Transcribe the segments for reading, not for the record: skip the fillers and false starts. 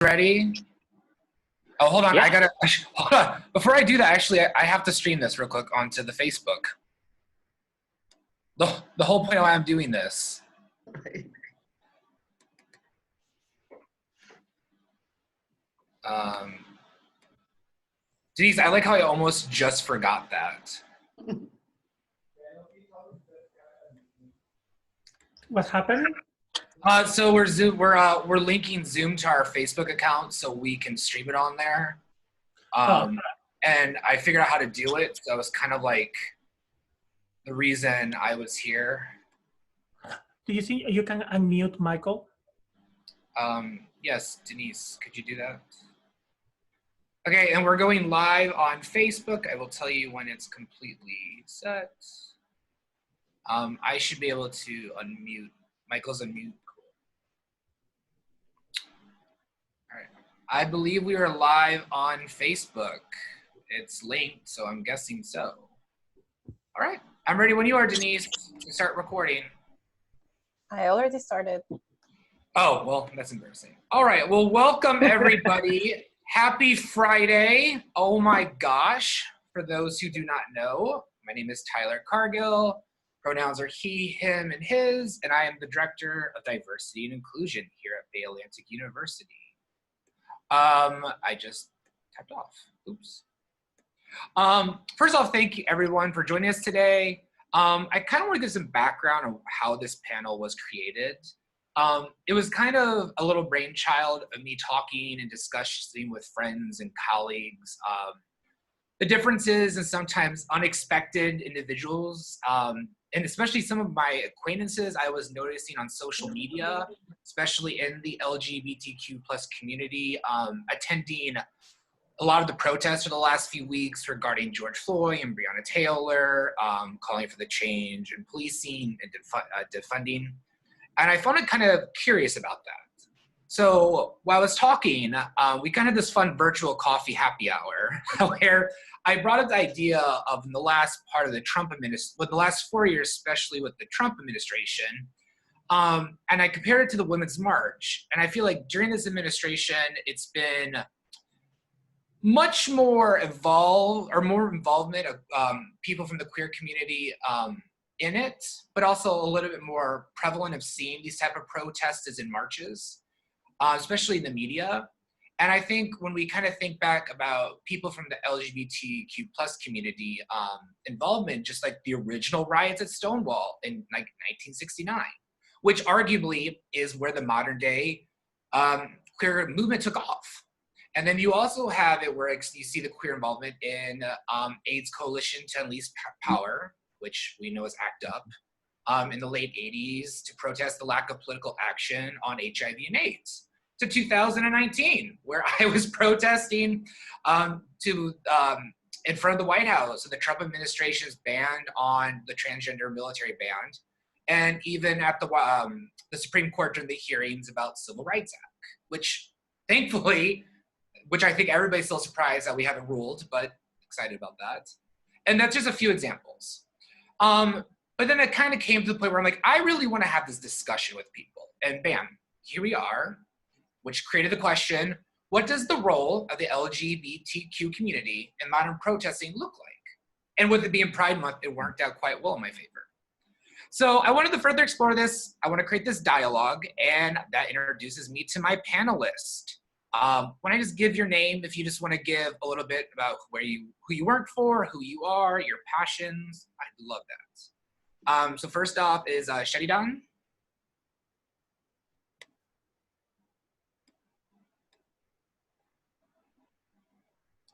Ready? Oh, hold on. Yeah. Hold on. Before I do that, actually, I have to stream this real quick onto the Facebook. The whole point of why I'm doing this. Denise, I like how I almost just forgot that. What's happening? So we're linking Zoom to our Facebook account so we can stream it on there. And I figured out how to do it. So it was kind of like the reason I was here. Do you think you can unmute Michael? Yes, Denise, could you do that? Okay, and we're going live on Facebook. I will tell you when it's completely set. I should be able to unmute. Michael's unmute. All right. I believe we are live on Facebook. It's linked, so I'm guessing so. All right. I'm ready when you are, Denise, to start recording. I already started. Oh, well, that's embarrassing. All right. Well, welcome, everybody. Happy Friday. Oh, my gosh. For those who do not know, my name is Tyler Cargill. Pronouns are he, him, and his, and I am the Director of Diversity and Inclusion here at Bay Atlantic University. I just tapped off. Oops. First off, thank you everyone for joining us today. I kind of want to give some background on how this panel was created. It was kind of a little brainchild of me talking and discussing with friends and colleagues the differences and sometimes unexpected individuals, and especially some of my acquaintances I was noticing on social media, especially in the LGBTQ plus community, attending a lot of the protests for the last few weeks regarding George Floyd and Breonna Taylor, calling for the change in policing and defunding. And I found it kind of curious about that. So while I was talking, we kind of had this fun virtual coffee happy hour where I brought up the idea of in the last part of the Trump administration, with the last 4 years, especially with the Trump administration, and I compared it to the Women's March. And I feel like during this administration, it's been much more evolved or more involvement of people from the queer community in it, but also a little bit more prevalent of seeing these type of protests and marches, especially in the media. And I think when we kind of think back about people from the LGBTQ plus community involvement, just like the original riots at Stonewall in like 1969, which arguably is where the modern day queer movement took off. And then you also have it where you see the queer involvement in AIDS Coalition to Unleash Power, which we know is ACT UP, in the late 80s to protest the lack of political action on HIV and AIDS, to 2019, where I was protesting in front of the White House and the Trump administration's ban on the transgender military ban, and even at the Supreme Court during the hearings about Civil Rights Act, which thankfully, which I think everybody's still surprised that we haven't ruled, but excited about that. And that's just a few examples. But then it kind of came to the point where I'm like, I really want to have this discussion with people. And bam, here we are, which created the question, what does the role of the LGBTQ community in modern protesting look like? And with it being Pride Month, it worked out quite well in my favor. So I wanted to further explore this. I want to create this dialogue, and that introduces me to my panelist. When I just give your name, if you just want to give a little bit about who you work for, who you are, your passions, I'd love that. So first off is Sheridan.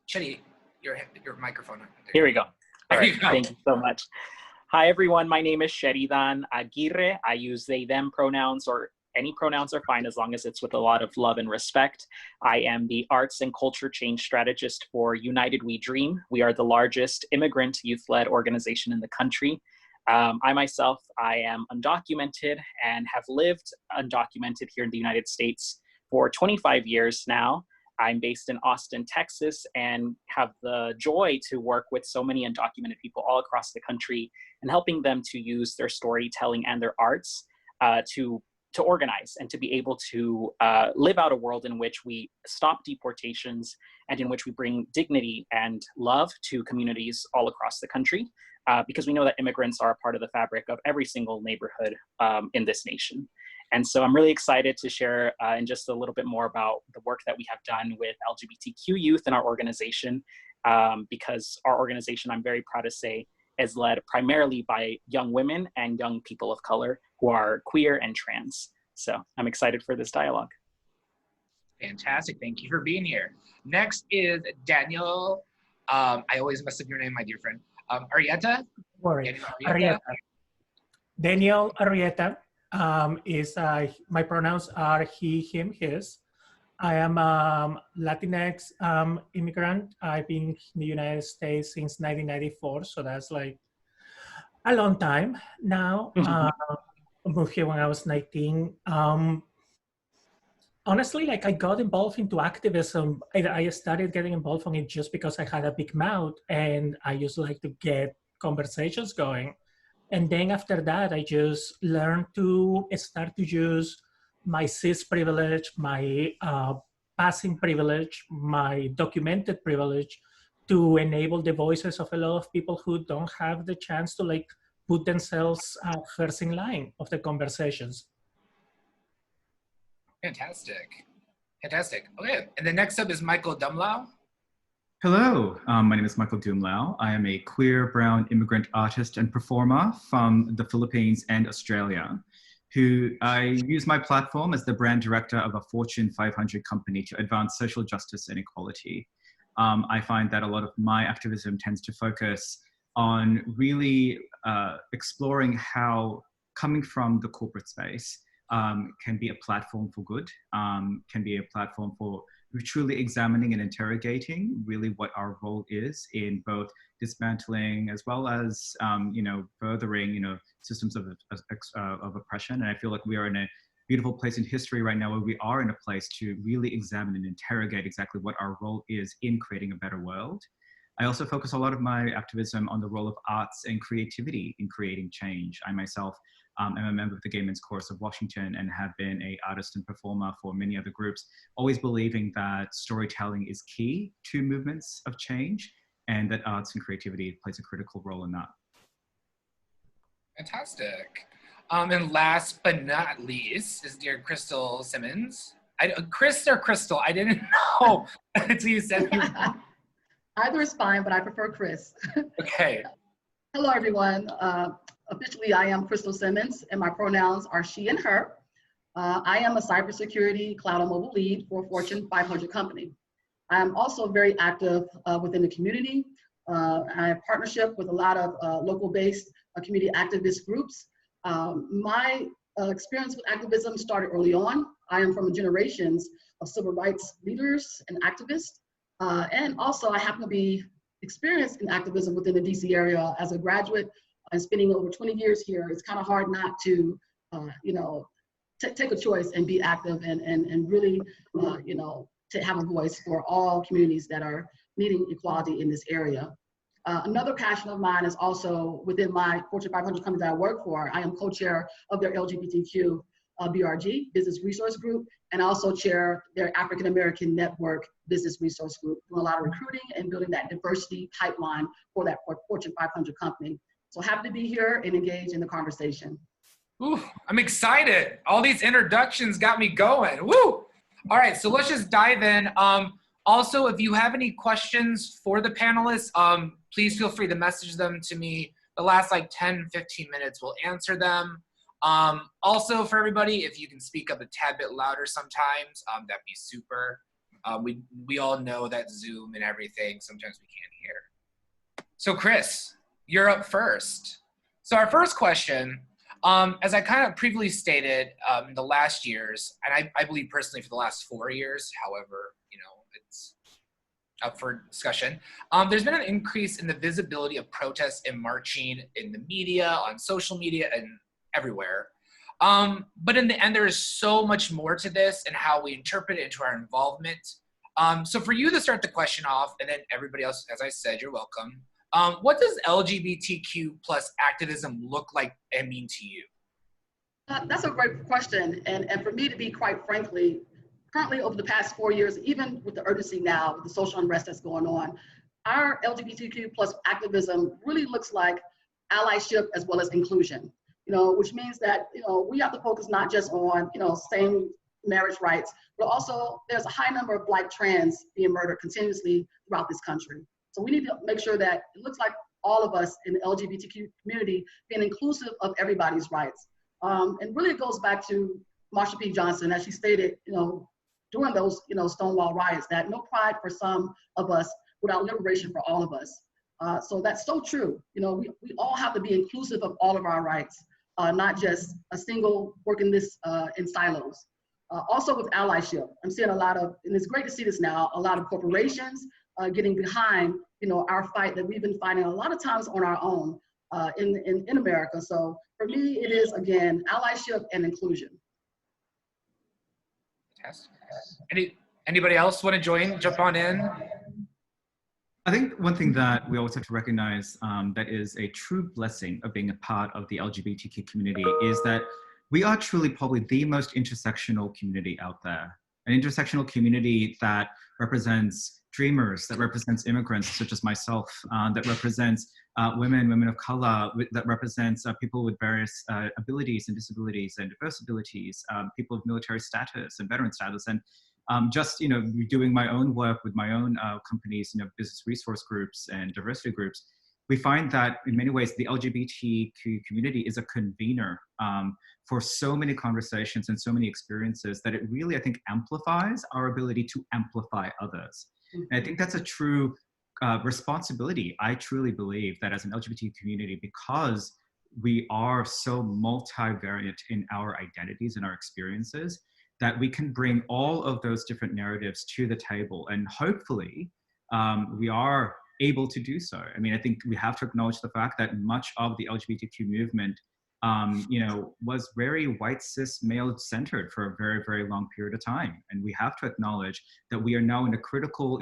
Sheri, your microphone. Here we go. All right, go. Thank you so much. Hi, everyone. My name is Sheridan Aguirre. I use they, them pronouns, or any pronouns are fine as long as it's with a lot of love and respect. I am the Arts and Culture Change Strategist for United We Dream. We are the largest immigrant youth-led organization in the country. I myself, I am undocumented and have lived undocumented here in the United States for 25 years now. I'm based in Austin, Texas, and have the joy to work with so many undocumented people all across the country and helping them to use their storytelling and their arts to to organize and to be able to live out a world in which we stop deportations and in which we bring dignity and love to communities all across the country, because we know that immigrants are a part of the fabric of every single neighborhood in this nation. And so I'm really excited to share in just a little bit more about the work that we have done with LGBTQ youth in our organization, because our organization, I'm very proud to say, is led primarily by young women and young people of color who are queer and trans. So I'm excited for this dialogue. Fantastic, thank you for being here. Next is Daniel, I always mess up your name, my dear friend, Arrieta? Worry. Arrieta? Daniel Arrieta is, my pronouns are he, him, his. I am a Latinx immigrant. I've been in the United States since 1994, so that's like a long time now. I moved here when I was 19. Honestly, like I got involved into activism. I started getting involved in it just because I had a big mouth and I just like to get conversations going. And then after that, I just learned to start to use my cis privilege, my passing privilege, my documented privilege to enable the voices of a lot of people who don't have the chance to like put themselves first in line of the conversations. Fantastic, fantastic. Okay, and then next up is Michael Dumlau. Hello, my name is Michael Dumlau. I am a queer, brown immigrant artist and performer from the Philippines and Australia, who I use my platform as the brand director of a Fortune 500 company to advance social justice and equality. I find that a lot of my activism tends to focus on really exploring how coming from the corporate space can be a platform for good, can be a platform for truly examining and interrogating really what our role is in both dismantling as well as furthering systems of oppression. And I feel like we are in a beautiful place in history right now where we are in a place to really examine and interrogate exactly what our role is in creating a better world. I also focus a lot of my activism on the role of arts and creativity in creating change. I myself am a member of the Gay Men's Chorus of Washington and have been an artist and performer for many other groups, always believing that storytelling is key to movements of change and that arts and creativity plays a critical role in that. Fantastic. And last but not least is dear Crystal Simmons. Chris or Crystal? I didn't know until you said you. Either is fine, but I prefer Chris. Okay. Hello, everyone. Officially, I am Crystal Simmons, and my pronouns are she and her. I am a cybersecurity cloud and mobile lead for a Fortune 500 company. I'm also very active within the community. I have partnership with a lot of local-based community activist groups. My experience with activism started early on. I am from generations of civil rights leaders and activists. And also, I happen to be experienced in activism within the DC area as a graduate and spending over 20 years here. It's kind of hard not to, take a choice and be active and really, to have a voice for all communities that are needing equality in this area. Another passion of mine is also within my Fortune 500 company that I work for. I am co-chair of their LGBTQ BRG, Business Resource Group, and I also chair their African American Network Business Resource Group, doing a lot of recruiting and building that diversity pipeline for that Fortune 500 company. So happy to be here and engage in the conversation. Ooh, I'm excited. All these introductions got me going. Woo! All right, so let's just dive in. Also, if you have any questions for the panelists, please feel free to message them to me. The last like 10, 15 minutes, we'll answer them. Also for everybody, if you can speak up a tad bit louder sometimes, that'd be super. We all know that Zoom and everything, sometimes we can't hear. So Chris, you're up first. So our first question, as I kind of previously stated, in the last years, and I believe personally for the last 4 years, however, it's up for discussion. There's been an increase in the visibility of protests and marching in the media, on social media, and everywhere. But in the end, there is so much more to this and how we interpret it into our involvement. So for you to start the question off, and then everybody else, as I said, you're welcome. What does LGBTQ plus activism look like and mean to you? That's a great question. And for me to be quite frankly, currently over the past 4 years, even with the urgency now, with the social unrest that's going on, our LGBTQ plus activism really looks like allyship as well as inclusion, which means that, we have to focus not just on, same marriage rights, but also there's a high number of Black trans being murdered continuously throughout this country. So we need to make sure that it looks like all of us in the LGBTQ community being inclusive of everybody's rights. And really it goes back to Marsha P. Johnson, as she stated, during those, Stonewall riots, that no pride for some of us without liberation for all of us. So that's so true. We all have to be inclusive of all of our rights, not just a single working this in silos. Also with allyship, I'm seeing a lot of, and it's great to see this now, a lot of corporations getting behind, our fight that we've been fighting a lot of times on our own in America. So for me, it is, again, allyship and inclusion. Fantastic. Anybody else want to jump on in? I think one thing that we always have to recognize that is a true blessing of being a part of the LGBTQ community is that we are truly probably the most intersectional community out there. An intersectional community that represents dreamers, that represents immigrants such as myself, that represents women of color, that represents people with various abilities and disabilities and diverse abilities, people of military status and veteran status. And just, doing my own work with my own companies, business resource groups and diversity groups, we find that in many ways, the LGBTQ community is a convener for so many conversations and so many experiences that it really, I think, amplifies our ability to amplify others. And I think that's a true responsibility. I truly believe that as an LGBT community, because we are so multivariate in our identities and our experiences, that we can bring all of those different narratives to the table. And hopefully we are able to do so. I mean, I think we have to acknowledge the fact that much of the LGBTQ movement was very white, cis, male-centered for a very, very long period of time. And we have to acknowledge that we are now in a critical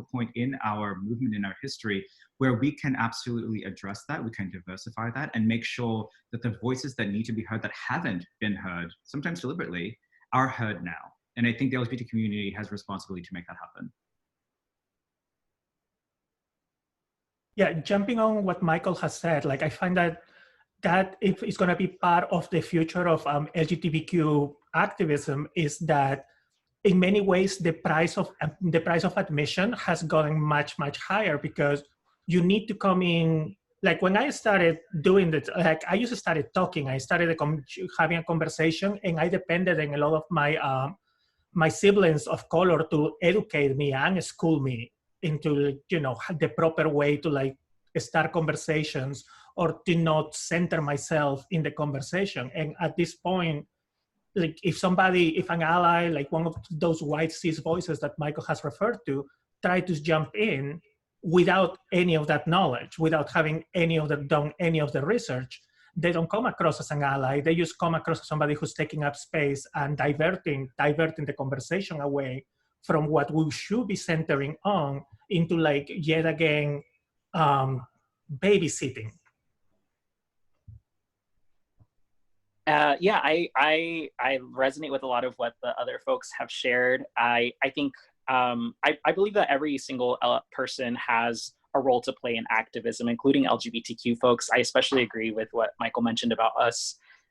point in our movement, in our history, where we can absolutely address that, we can diversify that, and make sure that the voices that need to be heard that haven't been heard, sometimes deliberately, are heard now. And I think the LGBT community has a responsibility to make that happen. Yeah, jumping on what Michael has said, I find that it's going to be part of the future of LGBTQ activism, is that in many ways the price of admission has gotten much higher, because you need to come in. Like when I started doing this, I used to start talking. I started having a conversation, and I depended on a lot of my my siblings of color to educate me and school me into the proper way to start conversations, or to not center myself in the conversation. And at this point, if an ally, like one of those white cis voices that Michael has referred to, try to jump in without any of that knowledge, without having done any of the research, they don't come across as an ally. They just come across as somebody who's taking up space and diverting the conversation away from what we should be centering on into yet again babysitting. Yeah, I resonate with a lot of what the other folks have shared. I think I believe that every single person has a role to play in activism, including LGBTQ folks. I especially agree with what Michael mentioned about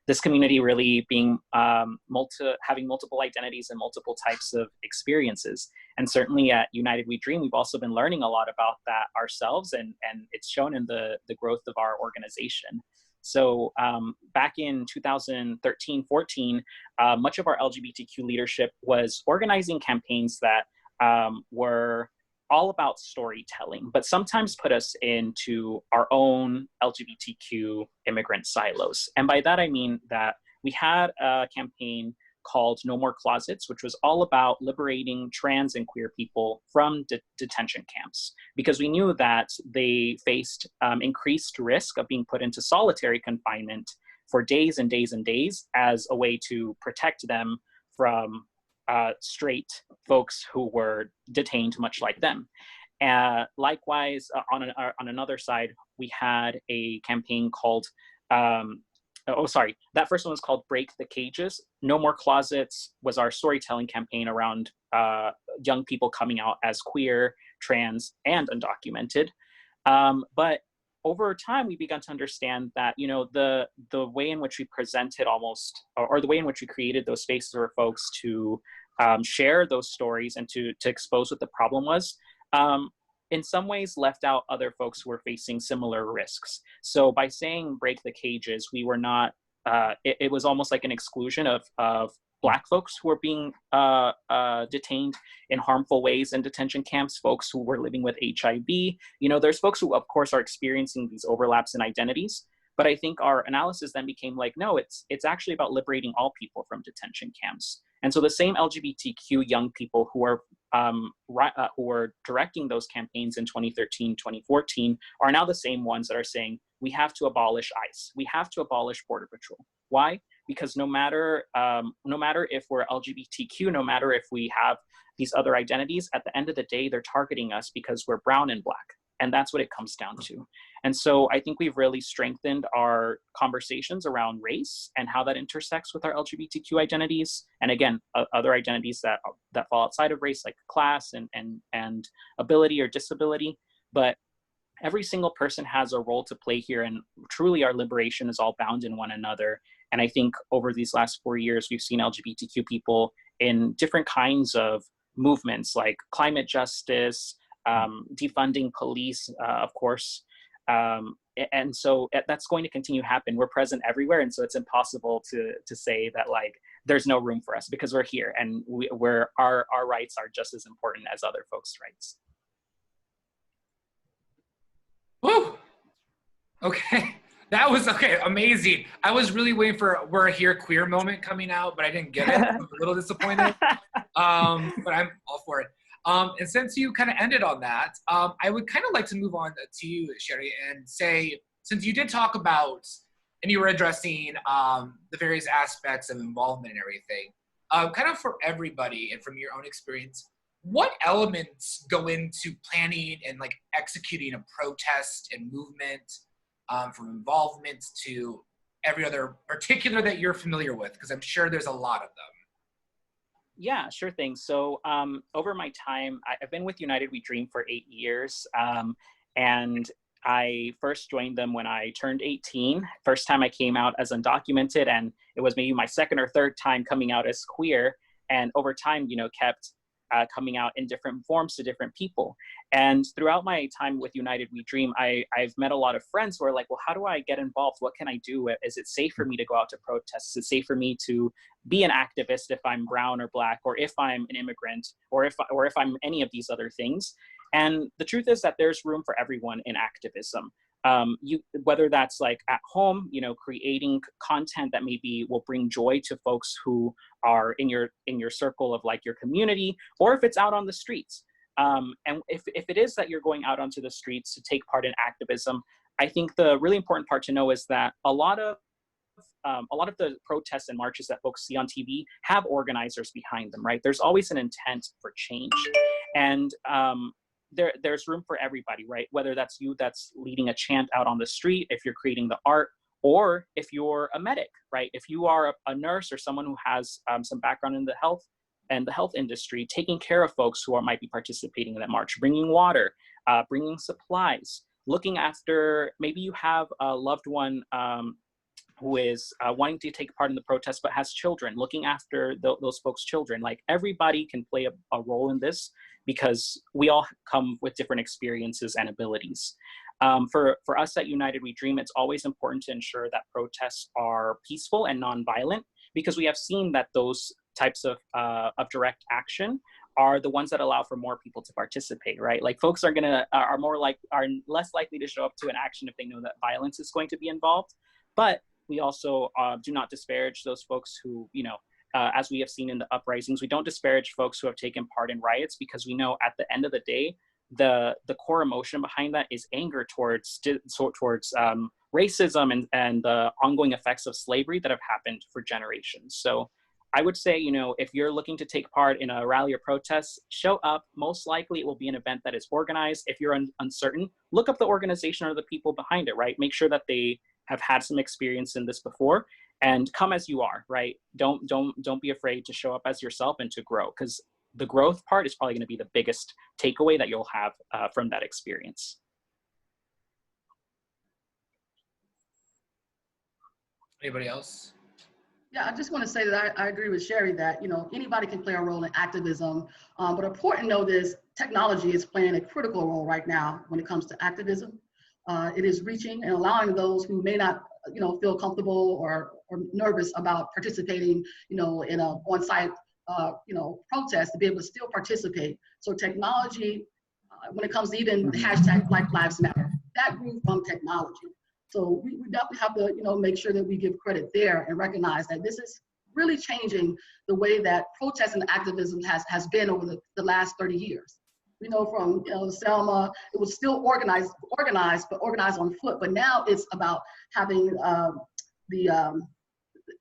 this community really being having multiple identities and multiple types of experiences. And certainly at United We Dream, we've also been learning a lot about that ourselves, and it's shown in the growth of our organization. So back in 2013-14, much of our LGBTQ leadership was organizing campaigns that were all about storytelling, but sometimes put us into our own LGBTQ immigrant silos. And by that, I mean that we had a campaign called No More Closets, which was all about liberating trans and queer people from detention camps, because we knew that they faced increased risk of being put into solitary confinement for days and days and days as a way to protect them from straight folks who were detained much like them. Likewise, on another side, we had a campaign called that first one was called Break the Cages. No More Closets was our storytelling campaign around young people coming out as queer, trans, and undocumented. But over time, we began to understand that, you know, the way in which we presented or the way in which we created those spaces for folks to share those stories and to expose what the problem was, in some ways left out other folks who were facing similar risks. So by saying break the cages, we were not, it was almost like an exclusion of Black folks who were being detained in harmful ways in detention camps, folks who were living with HIV. You know, there's folks who, of course, are experiencing these overlaps in identities. But I think our analysis then became like, no, it's actually about liberating all people from detention camps. And so the same LGBTQ young people who were directing those campaigns in 2013, 2014 are now the same ones that are saying, we have to abolish ICE. We have to abolish Border Patrol. Why? Because no matter if we're LGBTQ, no matter if we have these other identities, at the end of the day, they're targeting us because we're brown and Black. And that's what it comes down to. And so I think we've really strengthened our conversations around race and how that intersects with our LGBTQ identities. And again, other identities that fall outside of race, like class and ability or disability. But every single person has a role to play here, and truly our liberation is all bound in one another. And I think over these last 4 years, we've seen LGBTQ people in different kinds of movements like climate justice, defunding police, of course. And so that's going to continue to happen. We're present everywhere. And so it's impossible to say that like, there's no room for us, because we're here and our rights are just as important as other folks' rights. Woo! Okay, that was okay, amazing. I was really waiting for "We're Here Queer" moment coming out, but I didn't get it. I was a little disappointed, but I'm all for it. And since you kind of ended on that, I would kind of like to move on to you, Sherry, and say, since you did talk about, and you were addressing the various aspects of involvement and everything, kind of for everybody and from your own experience, what elements go into planning and like executing a protest and movement, from involvement to every other particular that you're familiar with? Because I'm sure there's a lot of them. Yeah, sure thing. So over my time, I've been with United We Dream for 8 years. And I first joined them when I turned 18. First time I came out as undocumented, and it was maybe my second or third time coming out as queer. And over time, you know, kept coming out in different forms to different people. And throughout my time with United We Dream, I've met a lot of friends who are like, well, how do I get involved? What can I do? Is it safe for me to go out to protest? Is it safe for me to be an activist if I'm brown or Black, or if I'm an immigrant, or if I'm any of these other things? And the truth is that there's room for everyone in activism. Whether that's like at home, you know, creating content that maybe will bring joy to folks who are in your circle of like your community, or if it's out on the streets. And if it is that you're going out onto the streets to take part in activism, I think the really important part to know is that a lot of the protests and marches that folks see on TV have organizers behind them, right? There's always an intent for change. And there's room for everybody, right? Whether that's you that's leading a chant out on the street, if you're creating the art, or if you're a medic, right? If you are a nurse or someone who has some background in the health industry, taking care of folks who might be participating in that march, bringing water, bringing supplies, looking after, maybe you have a loved one who is wanting to take part in the protest but has children, looking after those folks' children. Like, everybody can play a role in this, because we all come with different experiences and abilities. For us at United We Dream, it's always important to ensure that protests are peaceful and nonviolent, because we have seen that those types of direct action are the ones that allow for more people to participate, right? Like, folks are less likely to show up to an action if they know that violence is going to be involved. But we also do not disparage those folks who, you know, as we have seen in the uprisings, we don't disparage folks who have taken part in riots, because we know at the end of the day, the core emotion behind that is anger towards racism and the ongoing effects of slavery that have happened for generations. So I would say, you know, if you're looking to take part in a rally or protest, show up. Most likely it will be an event that is organized. If you're uncertain, look up the organization or the people behind it, right? Make sure that they have had some experience in this before, and come as you are, right? Don't be afraid to show up as yourself and to grow, because the growth part is probably going to be the biggest takeaway that you'll have from that experience. Anybody else? Yeah, I just want to say that I agree with Sherry that, you know, anybody can play a role in activism, but important to know is technology is playing a critical role right now when it comes to activism. It is reaching and allowing those who may not, you know, feel comfortable or nervous about participating, you know, in a on-site, you know, protest to be able to still participate. So technology, when it comes to even the hashtag Black Lives Matter, that grew from technology. So we definitely have to, you know, make sure that we give credit there and recognize that this is really changing the way that protest and activism has been over the last 30 years. We know from, you know, Selma, it was still organized, but organized on foot. But now it's about having the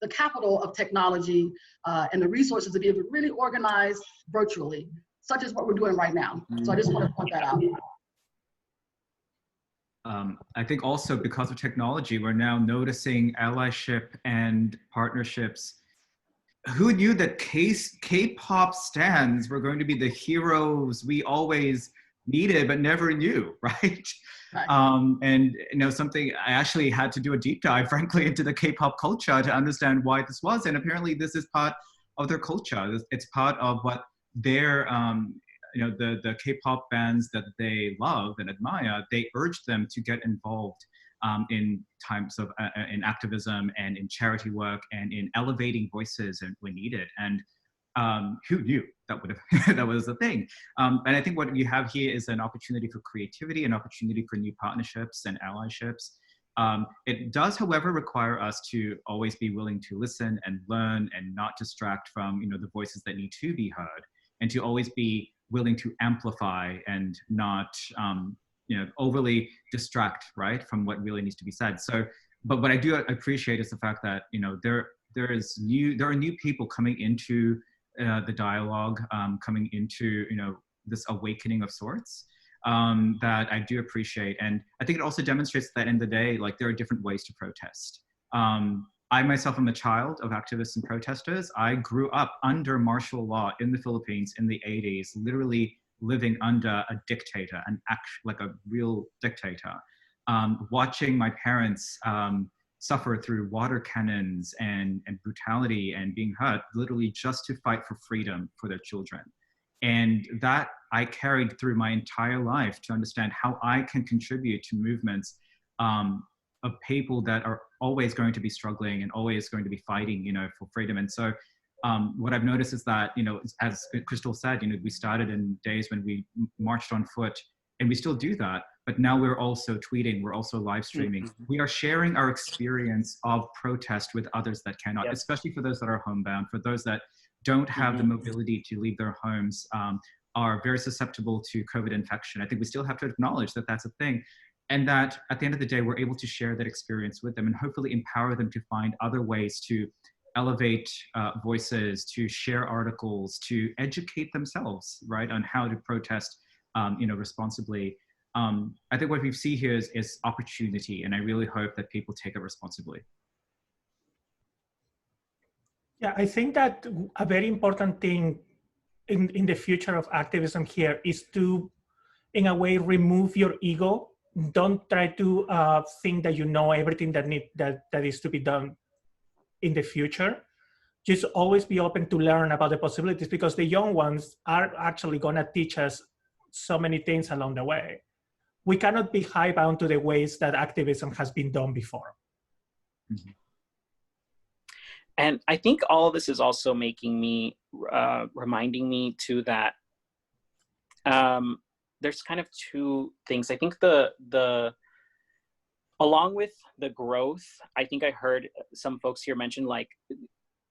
capital of technology and the resources to be able to really organize virtually, such as what we're doing right now. So I just want to point that out. I think also because of technology, we're now noticing allyship and partnerships. Who knew that K-pop stans were going to be the heroes we always needed but never knew, right? Right. And you know, something I actually had to do a deep dive, frankly, into the K-pop culture to understand why this was. And apparently this is part of their culture. It's part of what their, you know, the K-pop bands that they love and admire, they urge them to get involved in times of in activism and in charity work and in elevating voices when needed. And who knew that would have that was a thing? And I think what you have here is an opportunity for creativity, an opportunity for new partnerships and allyships. It does, however, require us to always be willing to listen and learn and not distract from, you know, the voices that need to be heard, and to always be willing to amplify and not, you know, overly distract, right, from what really needs to be said. So, but what I do appreciate is the fact that, you know, there are new people coming into the dialogue, coming into, you know, this awakening of sorts that I do appreciate. And I think it also demonstrates that in the day, like, there are different ways to protest. I myself am a child of activists and protesters. I grew up under martial law in the Philippines in the 80s, literally living under a dictator, like a real dictator, watching my parents suffer through water cannons and brutality and being hurt, literally just to fight for freedom for their children. And that I carried through my entire life to understand how I can contribute to movements of people that are always going to be struggling and always going to be fighting, you know, for freedom. And so what I've noticed is that, you know, as Crystal said, you know, we started in days when we marched on foot, and we still do that, but now we're also tweeting, we're also live streaming. Mm-hmm. We are sharing our experience of protest with others that cannot, yep, especially for those that are homebound, for those that don't have the mobility to leave their homes, are very susceptible to COVID infection. I think we still have to acknowledge that that's a thing. And that at the end of the day, we're able to share that experience with them and hopefully empower them to find other ways to elevate voices, to share articles, to educate themselves, right, on how to protest, you know, responsibly. I think what we see here is opportunity, and I really hope that people take it responsibly. Yeah, I think that a very important thing in the future of activism here is to, in a way, remove your ego. Don't try to think that you know everything that is to be done in the future. Just always be open to learn about the possibilities, because the young ones are actually going to teach us so many things along the way. We cannot be high-bound to the ways that activism has been done before. Mm-hmm. And I think all of this is also making me, reminding me too that there's kind of two things. I think along with the growth, I think I heard some folks here mention, like,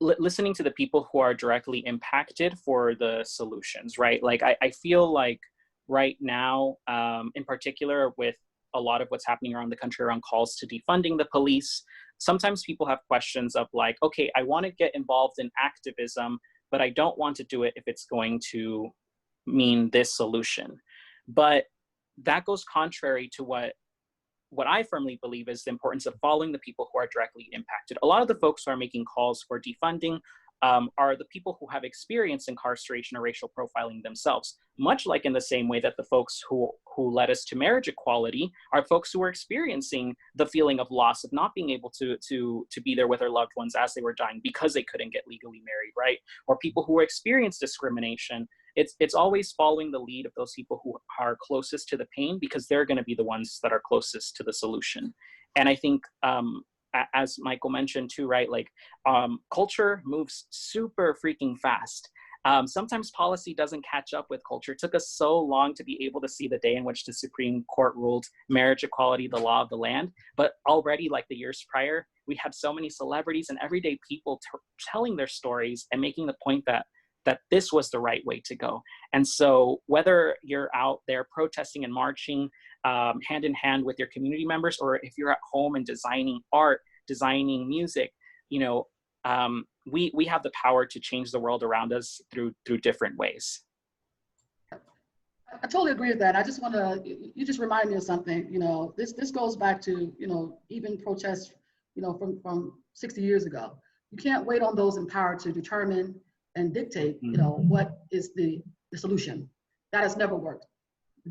listening to the people who are directly impacted for the solutions, right? Like, I feel like right now, in particular, with a lot of what's happening around the country around calls to defunding the police, sometimes people have questions of like, okay, I want to get involved in activism, but I don't want to do it if it's going to mean this solution. But that goes contrary to what what I firmly believe is the importance of following the people who are directly impacted. A lot of the folks who are making calls for defunding are the people who have experienced incarceration or racial profiling themselves, much like in the same way that the folks who led us to marriage equality are folks who are experiencing the feeling of loss of not being able to be there with their loved ones as they were dying because they couldn't get legally married, right? Or people who experience discrimination. It's always following the lead of those people who are closest to the pain, because they're going to be the ones that are closest to the solution. And I think, as Michael mentioned too, right, like culture moves super freaking fast. Sometimes policy doesn't catch up with culture. It took us so long to be able to see the day in which the Supreme Court ruled marriage equality the law of the land. But already, like the years prior, we had so many celebrities and everyday people telling their stories and making the point that this was the right way to go. And so whether you're out there protesting and marching hand in hand with your community members, or if you're at home and designing art, designing music, you know, we have the power to change the world around us through different ways. I totally agree with that. I just want to, you just remind me of something, you know, this goes back to, you know, even protests, you know, from 60 years ago. You can't wait on those in power to determine and dictate, you know, what is the solution. That has never worked.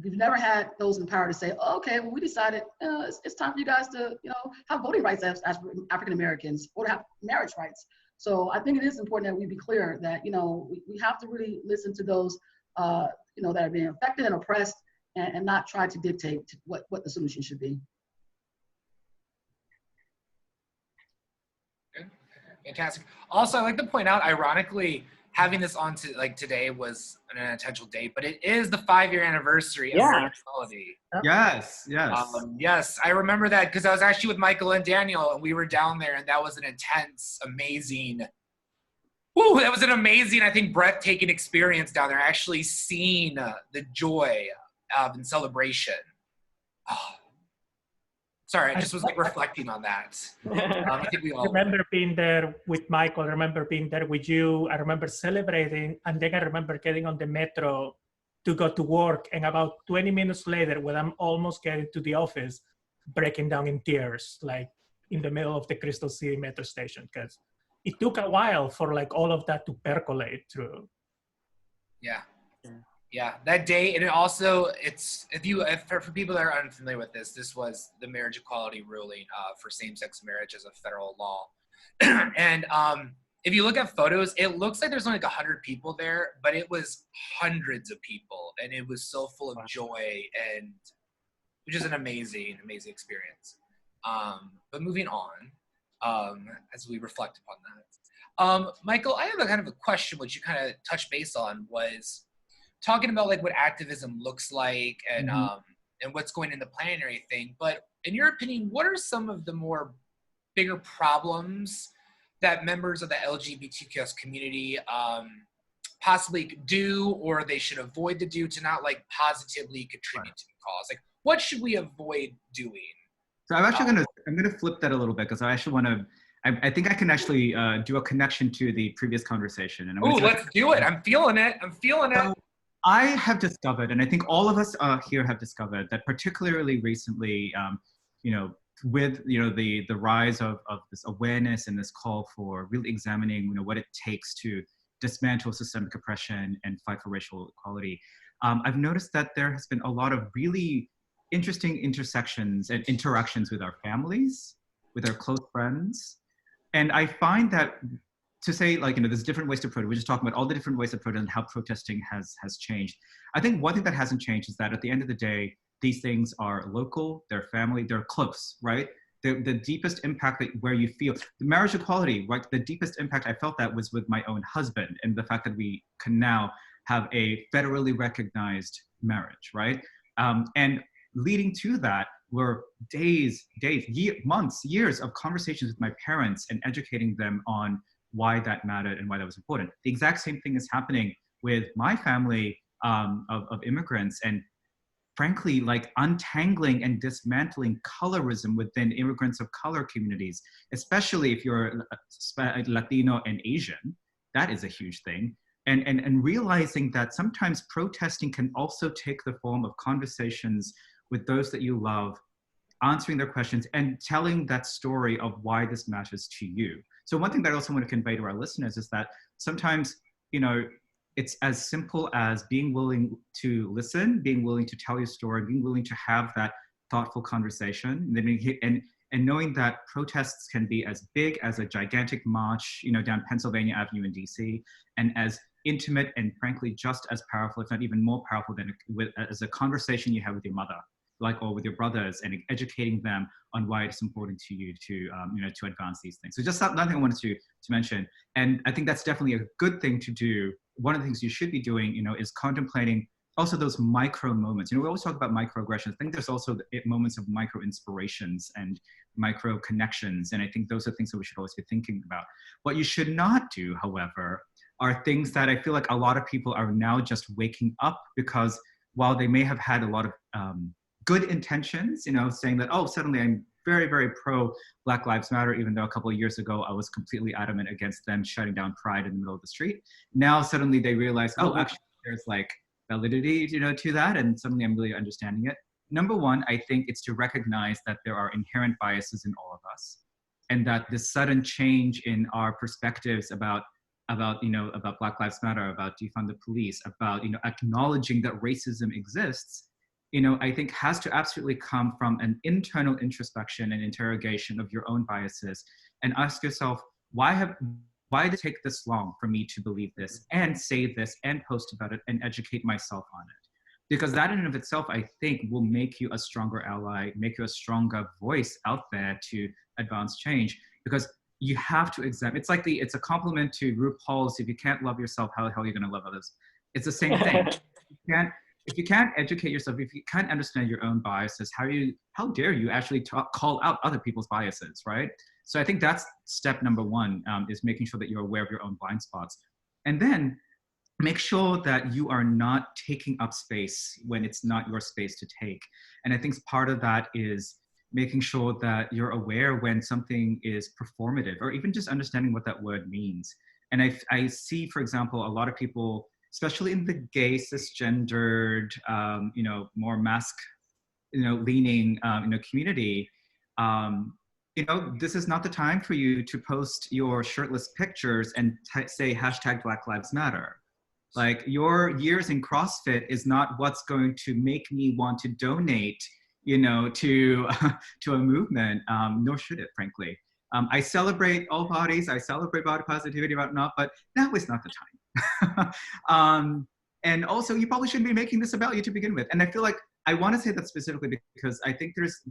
We've never had those in power to say, oh, okay, well, we decided it's time for you guys to, you know, have voting rights as African Americans, or to have marriage rights. So I think it is important that we be clear that, you know, we have to really listen to those, you know, that are being affected and oppressed, and not try to dictate what the solution should be. Fantastic. Also, I'd like to point out, ironically, having this on today was an unintentional date, but it is the 5-year anniversary of marriage equality. Yes, yes. Yes, I remember that because I was actually with Michael and Daniel, and we were down there, and that was an intense, amazing, that was an amazing, I think, breathtaking experience down there, actually seeing the joy and celebration. Oh. Sorry, I just was like reflecting on that. I think we all remember being there with Michael. I remember being there with you. I remember celebrating, and then I remember getting on the metro to go to work. And about 20 minutes later, when I'm almost getting to the office, breaking down in tears, like in the middle of the Crystal City metro station, because it took a while for like all of that to percolate through. Yeah. Yeah, that day, and it also, for people that are unfamiliar with this was the marriage equality ruling for same-sex marriage as a federal law. And if you look at photos, it looks like there's only like 100 people there, but it was hundreds of people, and it was so full of joy, and which is an amazing, amazing experience. But moving on, as we reflect upon that. Michael, I have a kind of a question which you kind of touched base on, was talking about like what activism looks like and and what's going in the plan and everything. But in your opinion, what are some of the more bigger problems that members of the LGBTQ community possibly do, or they should avoid to do, to not like positively contribute to the cause? Like, what should we avoid doing? So I'm actually gonna flip that a little bit, because I actually want to. I think I can actually do a connection to the previous conversation. And let's do it. I'm feeling it. I'm feeling it. I have discovered, and I think all of us here have discovered, that particularly recently, you know, with the rise of this awareness and this call for really examining, what it takes to dismantle systemic oppression and fight for racial equality, I've noticed that there has been a lot of really interesting intersections and interactions with our families, with our close friends, and I find that, to say, like, there's different ways to protest. We're just talking about all the different ways of protest and how protesting has changed. I think one thing that hasn't changed is that at the end of the day, these things are local, they're family, they're close, right? The deepest impact where you feel, the marriage equality, right? The deepest impact I felt that was with my own husband, and the fact that we can now have a federally recognized marriage, right? And leading to that were months, years of conversations with my parents and educating them on why that mattered and why that was important. The exact same thing is happening with my family of immigrants, and frankly, like untangling and dismantling colorism within immigrants of color communities, especially if you're Latino and Asian. That is a huge thing. And realizing that sometimes protesting can also take the form of conversations with those that you love answering their questions, and telling that story of why this matters to you. So one thing that I also want to convey to our listeners is that sometimes, you know, it's as simple as being willing to listen, being willing to tell your story, being willing to have that thoughtful conversation, and knowing that protests can be as big as a gigantic march, you know, down Pennsylvania Avenue in DC, and as intimate and frankly just as powerful, if not even more powerful than as a conversation you have with your mother, like, or with your brothers, and educating them on why it's important to you to, you know, to advance these things. So just another thing I wanted to mention, and I think that's definitely a good thing to do. One of the things you should be doing, you know, is contemplating also those micro moments. You know, we always talk about microaggressions. I think there's also moments of micro inspirations and micro connections. And I think those are things that we should always be thinking about. What you should not do, however, are things that I feel like a lot of people are now just waking up, because while they may have had a lot of good intentions, you know, saying that, oh, suddenly I'm very, very pro Black Lives Matter, even though a couple of years ago I was completely adamant against them shutting down Pride in the middle of the street. Now suddenly they realize, oh, actually there's like validity, you know, to that, and suddenly I'm really understanding it. Number one, I think it's to recognize that there are inherent biases in all of us, and that this sudden change in our perspectives about Black Lives Matter, about defund the police, about, you know, acknowledging that racism exists, you know, I think has to absolutely come from an internal introspection and interrogation of your own biases, and ask yourself, why did it take this long for me to believe this and say this and post about it and educate myself on it? Because that in and of itself, I think, will make you a stronger ally, make you a stronger voice out there to advance change. Because you have to examine, it's a compliment to RuPaul's, if you can't love yourself, how the hell are you gonna love others? It's the same thing. If you can't educate yourself, if you can't understand your own biases, how dare you actually call out other people's biases, right? So I think that's step number one, is making sure that you're aware of your own blind spots. And then make sure that you are not taking up space when it's not your space to take. And I think part of that is making sure that you're aware when something is performative, or even just understanding what that word means. And I see, for example, a lot of people, especially in the gay, cisgendered, you know, more mask, you know, leaning, you know, community, you know, this is not the time for you to post your shirtless pictures and say hashtag Black Lives Matter. Like, your years in CrossFit is not what's going to make me want to donate, you know, to a movement, nor should it, frankly. I celebrate all bodies, I celebrate body positivity, whatnot, but now is not the time. And also, you probably shouldn't be making this about you to begin with. And I feel like I want to say that specifically because I think there's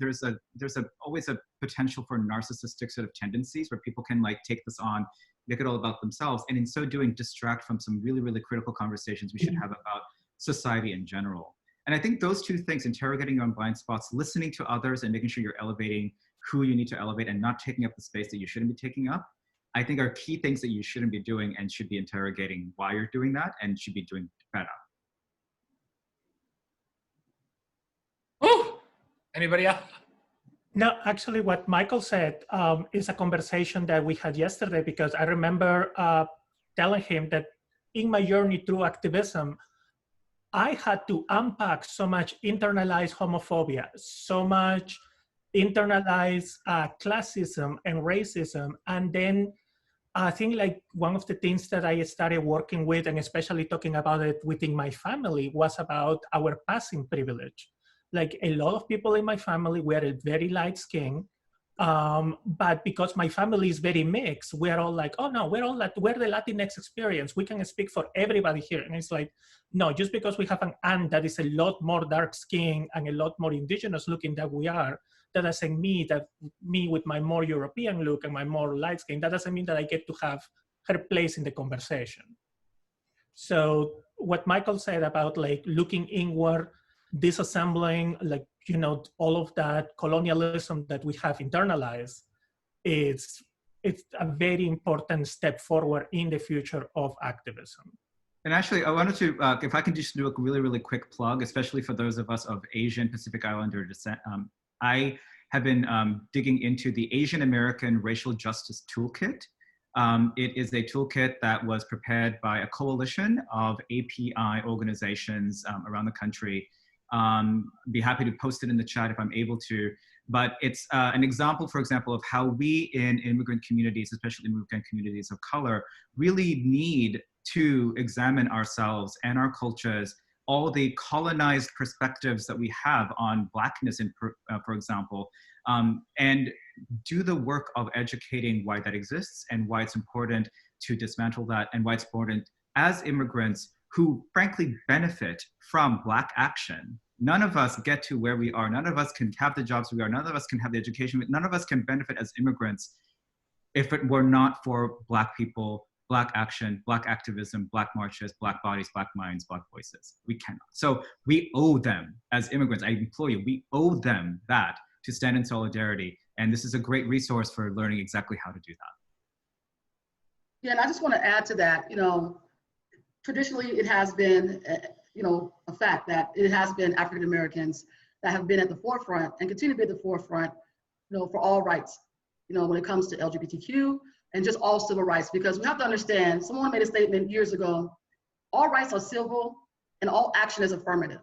always a potential for narcissistic sort of tendencies where people can like take this on, make it all about themselves, and in so doing distract from some really, really critical conversations we should have about society in general. And I think those two things, interrogating your own blind spots, listening to others, and making sure you're elevating who you need to elevate and not taking up the space that you shouldn't be taking up, I think are key things that you shouldn't be doing, and should be interrogating why you're doing that and should be doing better. Ooh, anybody else? No, actually what Michael said is a conversation that we had yesterday, because I remember telling him that in my journey through activism, I had to unpack so much internalized homophobia, so much internalized classism and racism. And then I think like one of the things that I started working with, and especially talking about it within my family, was about our passing privilege. Like, a lot of people in my family were very light skinned, but because my family is very mixed, we're all like, oh no, we're the Latinx experience. We can speak for everybody here. And it's like, no, just because we have an aunt that is a lot more dark skinned and a lot more indigenous looking than we are, that doesn't mean that me with my more European look and my more light skin, that doesn't mean that I get to have her place in the conversation. So what Michael said about like looking inward, disassembling, like, you know, all of that colonialism that we have internalized, it's a very important step forward in the future of activism. And actually, I wanted to, if I can just do a really, really quick plug, especially for those of us of Asian Pacific Islander descent. I have been digging into the Asian American Racial Justice Toolkit. It is a toolkit that was prepared by a coalition of API organizations around the country. Be happy to post it in the chat if I'm able to. But it's an example, for example, of how we in immigrant communities, especially immigrant communities of color, really need to examine ourselves and our cultures, all the colonized perspectives that we have on Blackness, for example, and do the work of educating why that exists and why it's important to dismantle that, and why it's important as immigrants who frankly benefit from Black action. None of us get to where we are. None of us can have the jobs we are. None of us can have the education. None of us can benefit as immigrants if it were not for Black people, Black action, Black activism, Black marches, Black bodies, Black minds, Black voices. We cannot. So we owe them as immigrants. I implore you, we owe them that, to stand in solidarity. And this is a great resource for learning exactly how to do that. Yeah, and I just want to add to that, traditionally it has been, a fact that it has been African Americans that have been at the forefront and continue to be at the forefront, for all rights, when it comes to LGBTQ and just all civil rights. Because we have to understand, someone made a statement years ago, all rights are civil and all action is affirmative.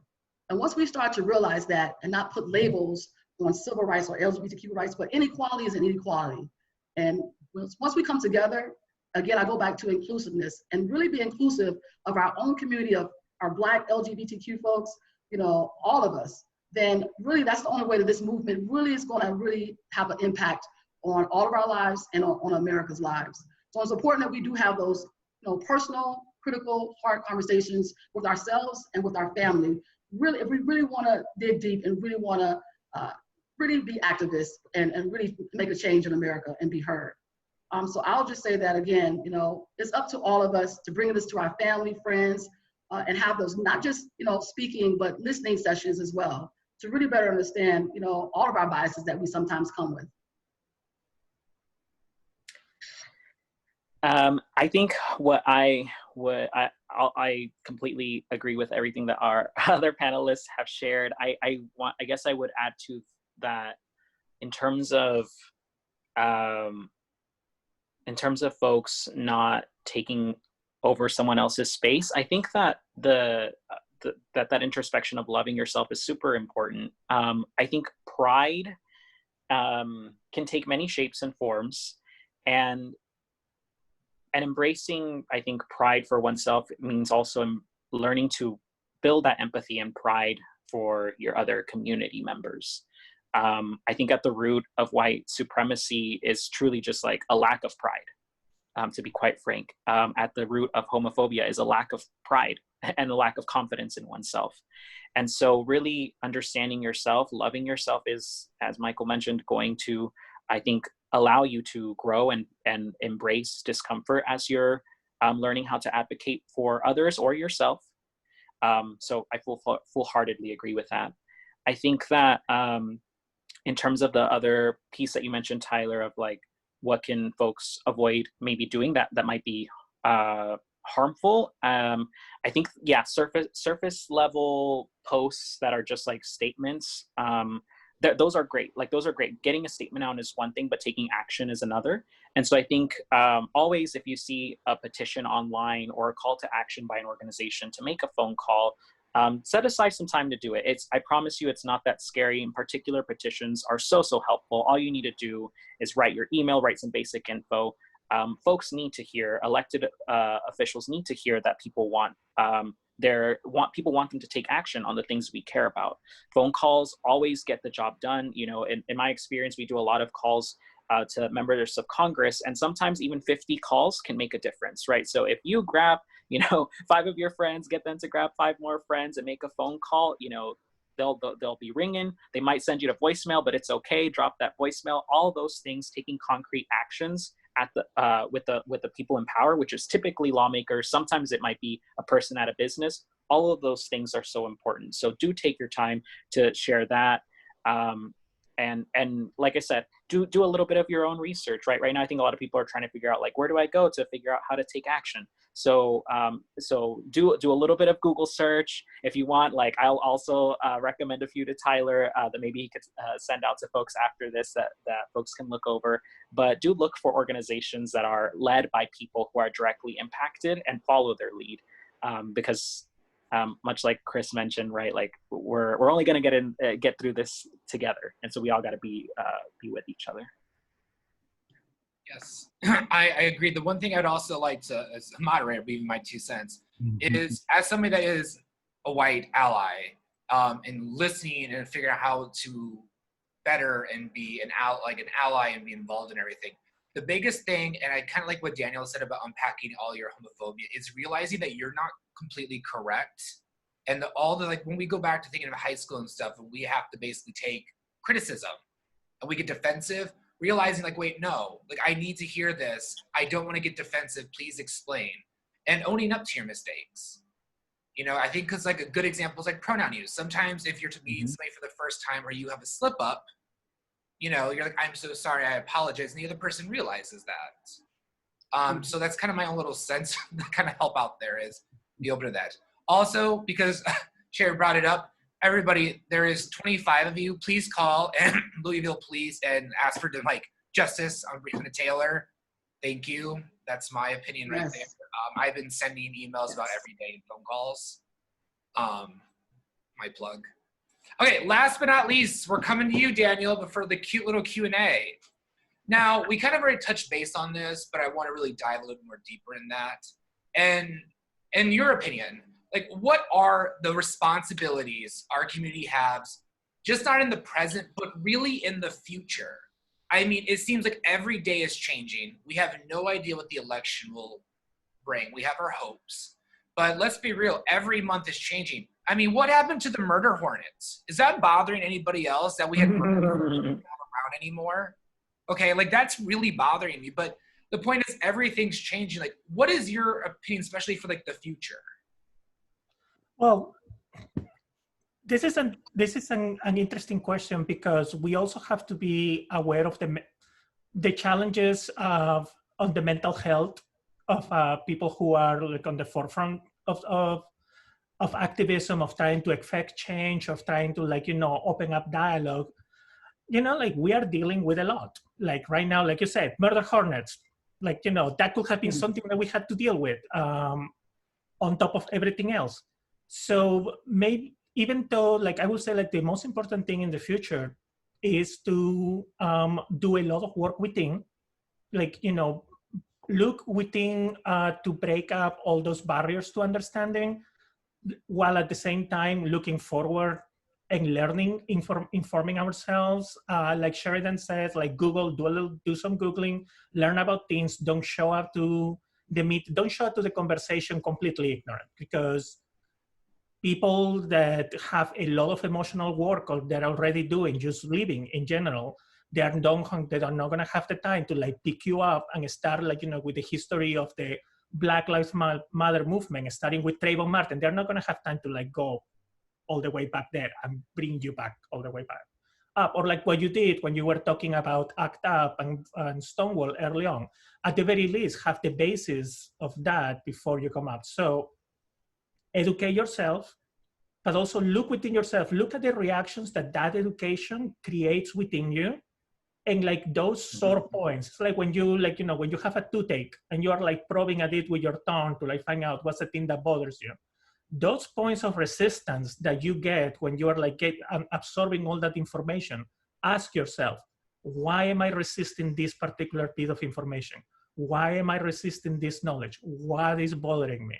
And once we start to realize that and not put labels on civil rights or LGBTQ rights, but inequality is an inequality. And once we come together, again, I go back to inclusiveness and really be inclusive of our own community of our Black LGBTQ folks, all of us, then really that's the only way that this movement really is going to really have an impact on all of our lives and on America's lives. So it's important that we do have those personal, critical, hard conversations with ourselves and with our family. Really, if we really want to dig deep and really want to really be activists and really make a change in America and be heard. So I'll just say that again, it's up to all of us to bring this to our family, friends, and have those not just speaking but listening sessions as well, to really better understand all of our biases that we sometimes come with. I think I completely agree with everything that our other panelists have shared. I guess I would add to that in terms of folks not taking over someone else's space. I think that that introspection of loving yourself is super important. I think pride can take many shapes and forms, and embracing, I think, pride for oneself means also learning to build that empathy and pride for your other community members. I think at the root of white supremacy is truly just like a lack of pride, to be quite frank. At the root of homophobia is a lack of pride and a lack of confidence in oneself. And so really understanding yourself, loving yourself is, as Michael mentioned, going to, I think, allow you to grow and embrace discomfort as you're learning how to advocate for others or yourself. So I full-heartedly agree with that. I think that in terms of the other piece that you mentioned, Tyler, of like, what can folks avoid maybe doing that might be harmful? I think, yeah, surface level posts that are just like statements, those are great. Like, those are great. Getting a statement out is one thing, but taking action is another. And so I think always, if you see a petition online or a call to action by an organization to make a phone call, set aside some time to do it. I promise you, it's not that scary. In particular, petitions are so helpful. All you need to do is write your email, write some basic info. Folks need to hear, elected officials need to hear that people want them to take action on the things we care about. Phone calls always get the job done. In my experience, we do a lot of calls to members of Congress, and sometimes even 50 calls can make a difference, right? So if you grab, 5 of your friends, get them to grab 5 more friends and make a phone call, they'll be ringing. They might send you to voicemail, but it's okay. Drop that voicemail. All those things, taking concrete actions at with the people in power, which is typically lawmakers. Sometimes it might be a person at a business. All of those things are so important. So do take your time to share that. And like I said, do a little bit of your own research, right? Right now, I think a lot of people are trying to figure out, like, where do I go to figure out how to take action? So do a little bit of Google search if you want. Like, I'll also recommend a few to Tyler that maybe he could send out to folks after this that folks can look over. But do look for organizations that are led by people who are directly impacted and follow their lead, because much like Chris mentioned, right? Like we're only going to get through this together, and so we all got to be with each other. Yes, I agree. The one thing I'd also like to, as a moderator, leaving my 2 cents, is as somebody that is a white ally, and listening and figuring out how to better and be an ally and be involved in everything. The biggest thing, and I kind of like what Daniel said about unpacking all your homophobia, is realizing that you're not completely correct. And like when we go back to thinking of high school and stuff, and we have to basically take criticism and we get defensive, realizing like, wait, no, like I need to hear this. I don't want to get defensive. Please explain. And owning up to your mistakes. You know, I think because like a good example is like pronoun use. Sometimes if you're to meet somebody for the first time or you have a slip up, you know, you're like, I'm so sorry, I apologize. And the other person realizes that. So that's kind of my own little sense to kind of help out there is be open to that. Also, because Sherry brought it up, everybody, there is 25 of you. Please call and Louisville Police and ask for like justice on Breonna Taylor. Thank you. That's my opinion right there. I've been sending emails about every day and phone calls. My plug. Okay, last but not least, we're coming to you, Daniel, but for the cute little Q&A. Now, we kind of already touched base on this, but I want to really dive a little more deeper in that. And in your opinion, like what are the responsibilities our community has, just not in the present, but really in the future? I mean, it seems like every day is changing. We have no idea what the election will bring. We have our hopes. But let's be real, every month is changing. I mean, what happened to the murder hornets? Is that bothering anybody else that we had murder hornets not around anymore? Okay, like that's really bothering me. But the point is everything's changing. Like, what is your opinion, especially for like the future? Well, this is an interesting question because we also have to be aware of the challenges on the mental health of people who are like on the forefront of activism, of trying to affect change, of trying to like, you know, open up dialogue. You know, like we are dealing with a lot. Like right now, like you said, murder hornets, like, you know, that could have been something that we had to deal with on top of everything else. So maybe, even though, like I would say, like the most important thing in the future is to do a lot of work within, like, you know, look within to break up all those barriers to understanding, while at the same time looking forward and learning, informing ourselves. Like Sheridan says, like Google, do some Googling, learn about things, don't show up to the conversation completely ignorant, because people that have a lot of emotional work or they're already doing, just living in general, they are not going to have the time to like pick you up and start like, you know, with the history of the Black Lives Matter movement, starting with Trayvon Martin. They're not going to have time to like go all the way back there and bring you back all the way back up. Or like what you did when you were talking about ACT UP and Stonewall early on. At the very least, have the basis of that before you come up. So educate yourself, but also look within yourself. Look at the reactions that education creates within you. And like those sore points, it's like when you like, you know, when you have a toothache and you are like probing at it with your tongue to like find out what's the thing that bothers you. Those points of resistance that you get when you are like absorbing all that information, ask yourself, why am I resisting this particular piece of information? Why am I resisting this knowledge? What is bothering me?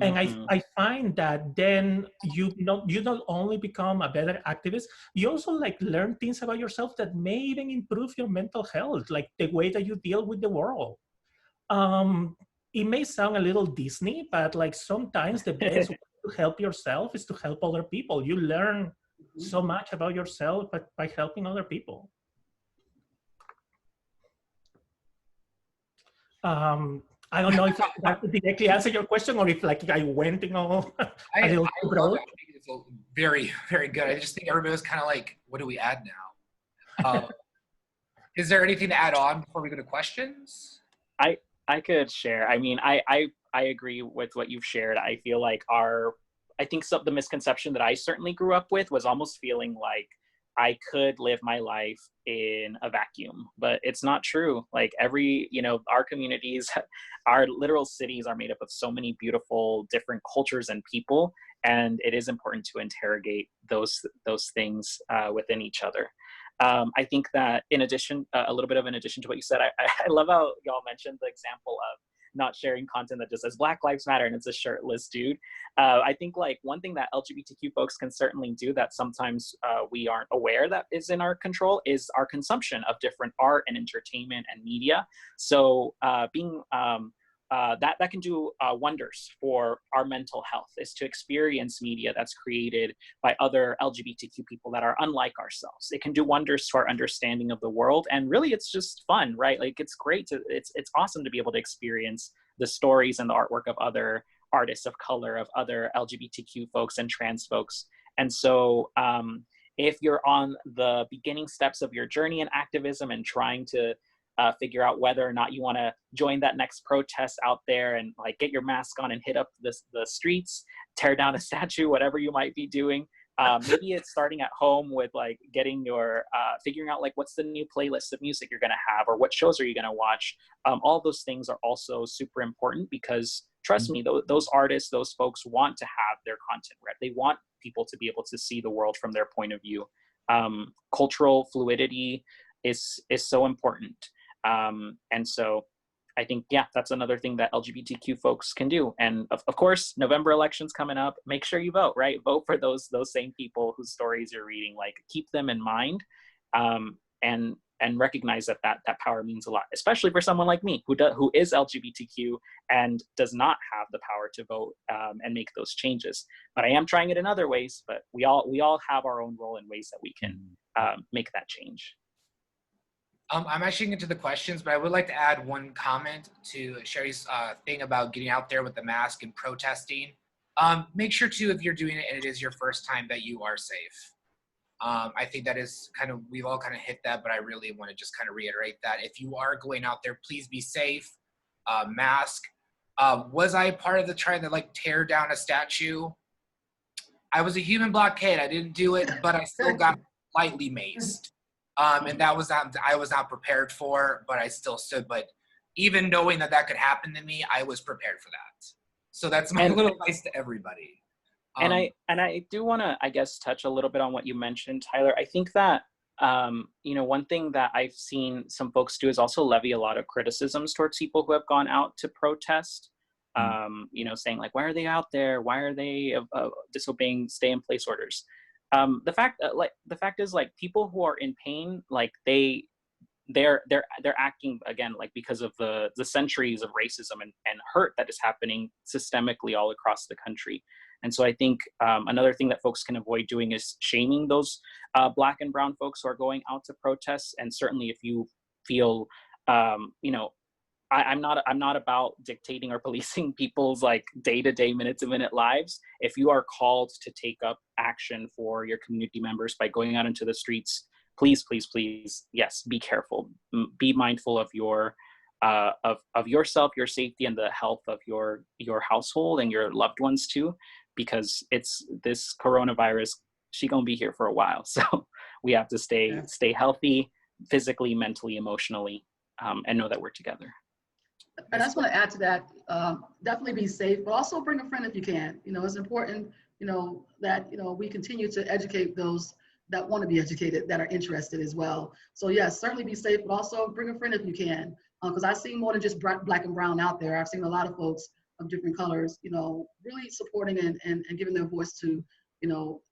And I find that then you not only become a better activist, you also like learn things about yourself that may even improve your mental health, like the way that you deal with the world. It may sound a little Disney, but like sometimes the best way to help yourself is to help other people. You learn so much about yourself by helping other people. I don't know if that directly answer your question or if like I went in all a little too broad. I think it's very, very good. I just think everybody was kind of like, what do we add now? Is there anything to add on before we go to questions? I could share. I mean, I agree with what you've shared. I feel like I think the misconception that I certainly grew up with was almost feeling like I could live my life in a vacuum, but it's not true. Like our communities, our literal cities are made up of so many beautiful different cultures and people. And it is important to interrogate those things within each other. I think that in addition, a little bit of in addition to what you said, I love how y'all mentioned the example of not sharing content that just says Black Lives Matter and it's a shirtless dude. I think like one thing that LGBTQ folks can certainly do that sometimes we aren't aware that is in our control is our consumption of different art and entertainment and media. So that can do wonders for our mental health, is to experience media that's created by other LGBTQ people that are unlike ourselves. It can do wonders to our understanding of the world, and really it's just fun, right? Like it's great it's awesome to be able to experience the stories and the artwork of other artists of color, of other LGBTQ folks and trans folks. And so if you're on the beginning steps of your journey in activism and trying to figure out whether or not you want to join that next protest out there and like get your mask on and hit up the streets, tear down a statue, whatever you might be doing. Maybe it's starting at home with like getting your, figuring out like what's the new playlist of music you're going to have, or what shows are you going to watch. All those things are also super important because trust me, those artists, those folks want to have their content read. They want people to be able to see the world from their point of view. Cultural fluidity is so important. And so I think, yeah, that's another thing that LGBTQ folks can do. And of course, November elections coming up, make sure you vote, right? Vote for those same people whose stories you're reading, like keep them in mind, and recognize that power means a lot, especially for someone like me who is LGBTQ and does not have the power to vote and make those changes. But I am trying it in other ways, but we all have our own role in ways that we can make that change. I'm actually into the questions, but I would like to add one comment to Sherry's thing about getting out there with the mask and protesting. Make sure too, if you're doing it and it is your first time, that you are safe. I think that is we've all kind of hit that, but I really want to just kind of reiterate that. If you are going out there, please be safe, mask. Was I part of the trying to like tear down a statue? I was a human blockade. I didn't do it, but I still got lightly maced. And that was I was not prepared for, but I still stood. But even knowing that could happen to me, I was prepared for that. So that's my little advice to everybody. And I do want to, I guess, touch a little bit on what you mentioned, Tyler. I think that, one thing that I've seen some folks do is also levy a lot of criticisms towards people who have gone out to protest, saying like, why are they out there? Why are they disobeying stay-in-place orders? The fact is, like, people who are in pain, like they're acting again, like, because of the centuries of racism and hurt that is happening systemically all across the country. And so I think another thing that folks can avoid doing is shaming those Black and brown folks who are going out to protests. And certainly if you feel, I'm not about dictating or policing people's like day-to-day, minute-to-minute lives. If you are called to take up action for your community members by going out into the streets, please, please, please, yes, be careful. Be mindful of your of yourself, your safety, and the health of your household and your loved ones too, because it's this coronavirus. She gonna be here for a while, so we have to stay healthy, physically, mentally, emotionally, and know that we're together. And I just want to add to that, definitely be safe, but also bring a friend if you can. It's important, that, we continue to educate those that want to be educated, that are interested as well. So yes, certainly be safe, but also bring a friend if you can. Because I've seen more than just Black and brown out there. I've seen a lot of folks of different colors, really supporting and giving their voice to,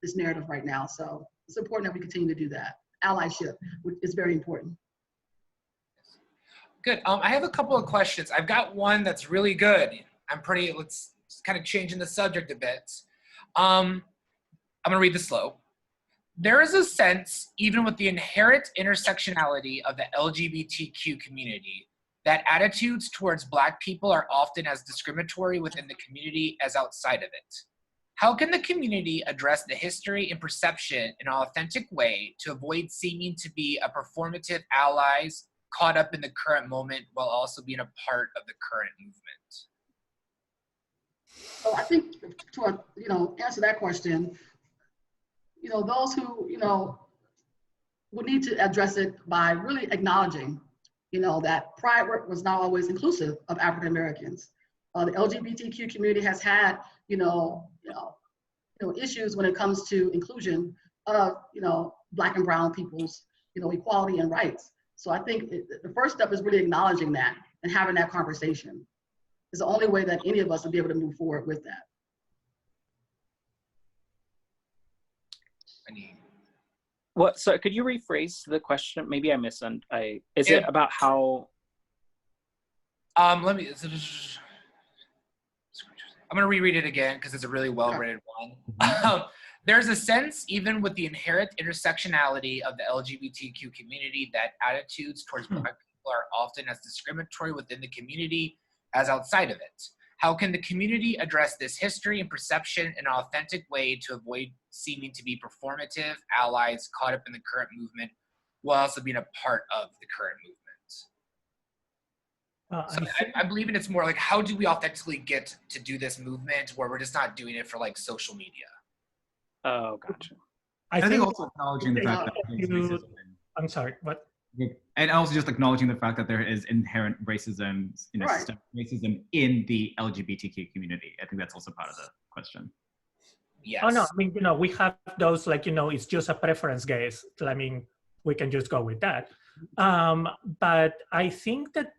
this narrative right now. So it's important that we continue to do that. Allyship is very important. Good. I have a couple of questions. I've got one that's really good. Let's kind of changing the subject a bit. I'm gonna read this slow. There is a sense, even with the inherent intersectionality of the LGBTQ community, that attitudes towards Black people are often as discriminatory within the community as outside of it. How can the community address the history and perception in an authentic way to avoid seeming to be a performative allies caught up in the current moment while also being a part of the current movement? So I think to answer that question, those who we need to address it by really acknowledging, that Pride was not always inclusive of African Americans. The LGBTQ community has had, issues when it comes to inclusion of, Black and brown people's, equality and rights. So I think the first step is really acknowledging that and having that conversation. Is the only way that any of us will be able to move forward with that. What? So could you rephrase the question? Maybe I Is it about how? Let me. I'm gonna reread it again because it's a really well-written one. There's a sense, even with the inherent intersectionality of the LGBTQ community, that attitudes towards Black people are often as discriminatory within the community as outside of it. How can the community address this history and perception in an authentic way to avoid seeming to be performative allies caught up in the current movement while also being a part of the current movement? So I believe it's more like, how do we authentically get to do this movement where we're just not doing it for like social media? Oh, gotcha. I think also acknowledging the fact that I'm sorry, what? And also just acknowledging the fact that there is inherent racism, systemic racism in the LGBTQ community. I think that's also part of the question. Yes. Oh no, I mean, we have those like, it's just a preference, guys. I mean, we can just go with that. But I think that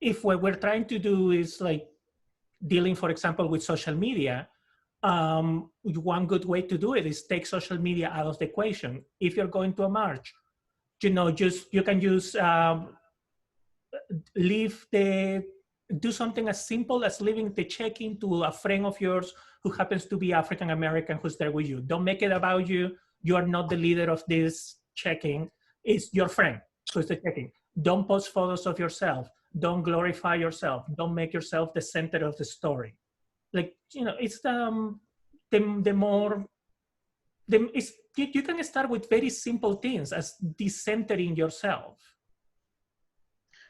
if what we're trying to do is like dealing, for example, with social media, one good way to do it is take social media out of the equation. If you're going to a march, you can just do something as simple as leaving the check-in to a friend of yours who happens to be African American who's there with you. Don't make it about you. You are not the leader of this check-in. It's your friend who's the check-in. Don't post photos of yourself. Don't glorify yourself. Don't make yourself the center of the story. Like, it's you can start with very simple things as decentering yourself.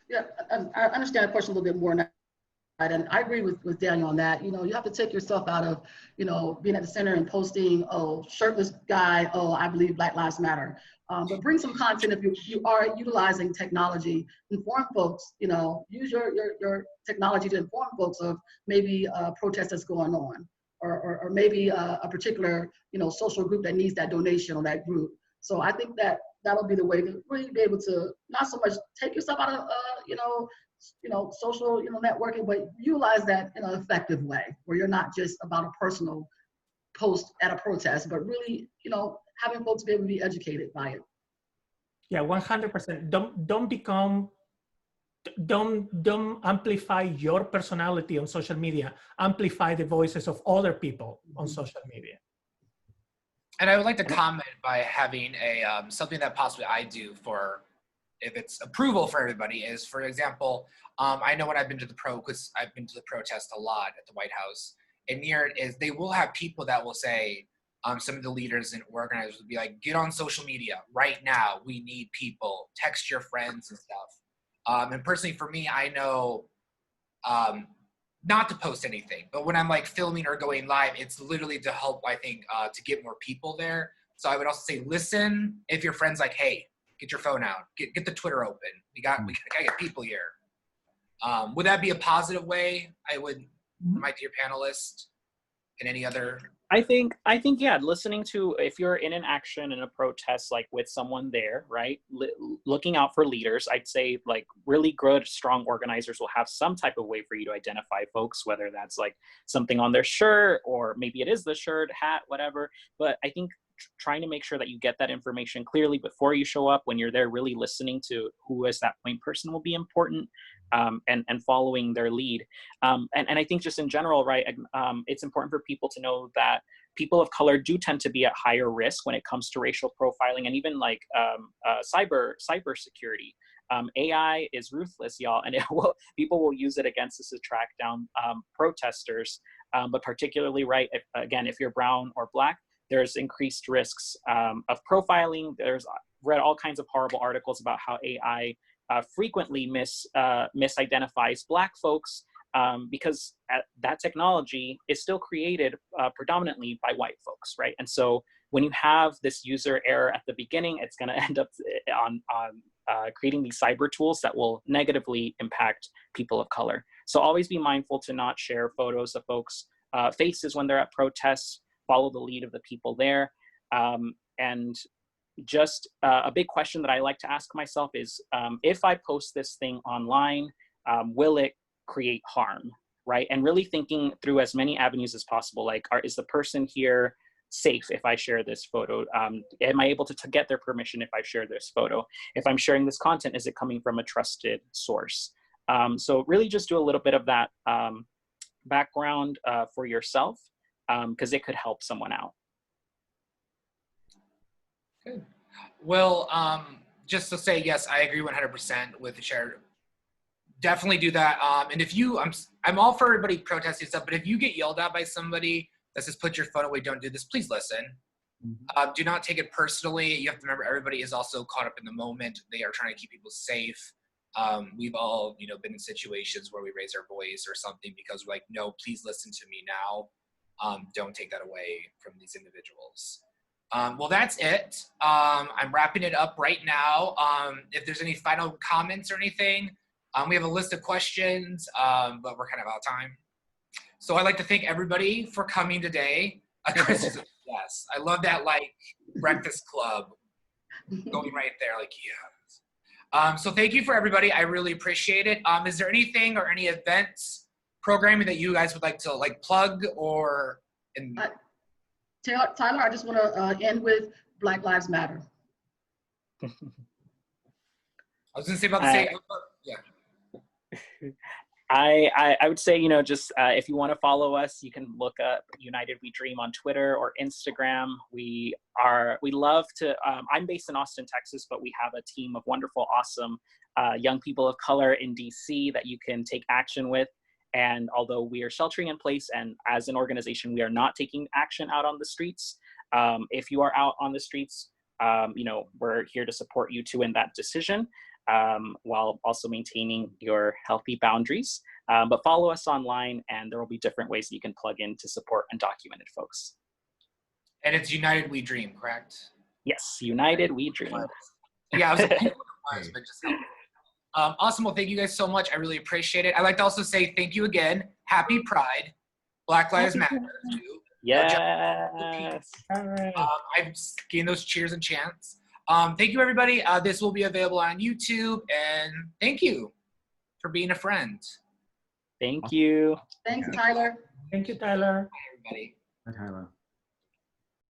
Yeah, I understand the question a little bit more now. And I agree with Daniel on that. You have to take yourself out of, being at the center and posting, oh, shirtless guy, oh, I believe Black Lives Matter. But bring some content if you are utilizing technology. Inform folks, use your technology to inform folks of maybe a protest that's going on, or maybe a particular, social group that needs that donation or that group. So I think that'll be the way to really be able to not so much take yourself out of, social, networking, but utilize that in an effective way where you're not just about a personal post at a protest, but really, having folks be able to be educated by it. Yeah, 100%. Don't amplify your personality on social media. Amplify the voices of other people on social media. And I would like to comment by having something that possibly I do for, if it's approval for everybody, is, for example, I know when I've been to because I've been to the protest a lot at the White House, and near it is, they will have people that will say, some of the leaders and organizers will be like, get on social media right now. We need people. Text your friends and stuff. And personally for me, I know not to post anything, but when I'm like filming or going live, it's literally to help, I think, to get more people there. So I would also say, listen, if your friend's like, hey, get your phone out, get the Twitter open. We gotta get people here. Would that be a positive way? I would, my dear panelists, and any other. I think, yeah, listening to, if you're in an action, in a protest, like with someone there, right, looking out for leaders, I'd say like really good, strong organizers will have some type of way for you to identify folks, whether that's like something on their shirt, or maybe it is the shirt, hat, whatever. But I think trying to make sure that you get that information clearly before you show up, when you're there really listening to who is that point person, will be important, and following their lead. And I think just in general, right, it's important for people to know that people of color do tend to be at higher risk when it comes to racial profiling, and even like cyber security. AI is ruthless, y'all, and people will use it against us to track down protesters. But particularly, right, if you're brown or Black, there's increased risks of profiling. There's read all kinds of horrible articles about how AI frequently misidentifies Black folks, because that technology is still created predominantly by white folks, right? And so when you have this user error at the beginning, it's going to end up on creating these cyber tools that will negatively impact people of color. So always be mindful to not share photos of folks' faces when they're at protests. Follow the lead of the people there. And just a big question that I like to ask myself is, if I post this thing online, will it create harm, right? And really thinking through as many avenues as possible, like, is the person here safe if I share this photo? Am I able to get their permission if I share this photo? If I'm sharing this content, is it coming from a trusted source? So really just do a little bit of that background for yourself, because it could help someone out. Good. Well, just to say, yes, I agree 100% with the share. Definitely do that. And if you, I'm all for everybody protesting stuff, but if you get yelled at by somebody that says, put your phone away, don't do this, please listen. Mhm. Do not take it personally. You have to remember, everybody is also caught up in the moment. They are trying to keep people safe. We've all, been in situations where we raise our voice or something because we're like, no, please listen to me now. Don't take that away from these individuals. Well, that's it. I'm wrapping it up right now. If there's any final comments or anything, we have a list of questions, but we're kind of out of time. So I'd like to thank everybody for coming today. Chris is yes, I love that, like, Breakfast Club going right there, like, yes. So thank you for everybody. I really appreciate it. Is there anything or any events, programming that you guys would like to plug or? Tyler, I just want to end with Black Lives Matter. I was going to say about the same. Yeah. I would say, just if you want to follow us, you can look up United We Dream on Twitter or Instagram. We love to, I'm based in Austin, Texas, but we have a team of wonderful, awesome young people of color in DC that you can take action with. And although we are sheltering in place and as an organization, we are not taking action out on the streets, if you are out on the streets, we're here to support you to win that decision. While also maintaining your healthy boundaries. But follow us online and there will be different ways that you can plug in to support undocumented folks. And it's United We Dream, correct? Yes, United We Dream. Yeah, I was like, I don't know what it was, but just awesome. Well, thank you guys so much. I really appreciate it. I'd like to also say thank you again. Happy Pride. Black Lives Matter. Too. Yes. I've gained those cheers and chants. Thank you, everybody. This will be available on YouTube, and thank you for being a friend. Thank you. Thanks, Tyler. Thank you, Tyler. Bye, everybody. Hi, Tyler.